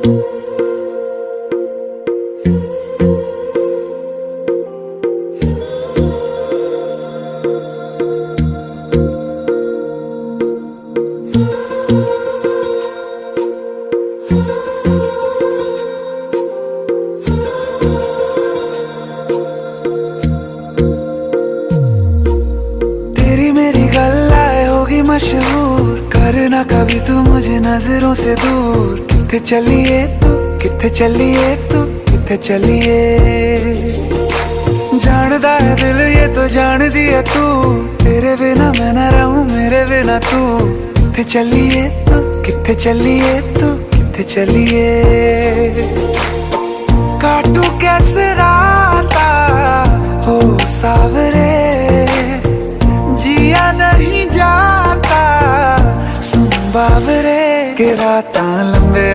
तेरी मेरी गल्लाए होगी मशहूर, करना कभी तू मुझे नजरों से दूर। किथे चलिए तू, किथे चलिए तू, किथे चलिए। जानदा है दिल ये तो जान दिया तू, तेरे बिना मैं न रहूं मेरे बिना तू। किथे चलिए तू, किथे चलिए तू, किथे चलिए। काटू कैसे राता हो सावरे, जिया नहीं जाता सुन बाबरे के रातां लंबे।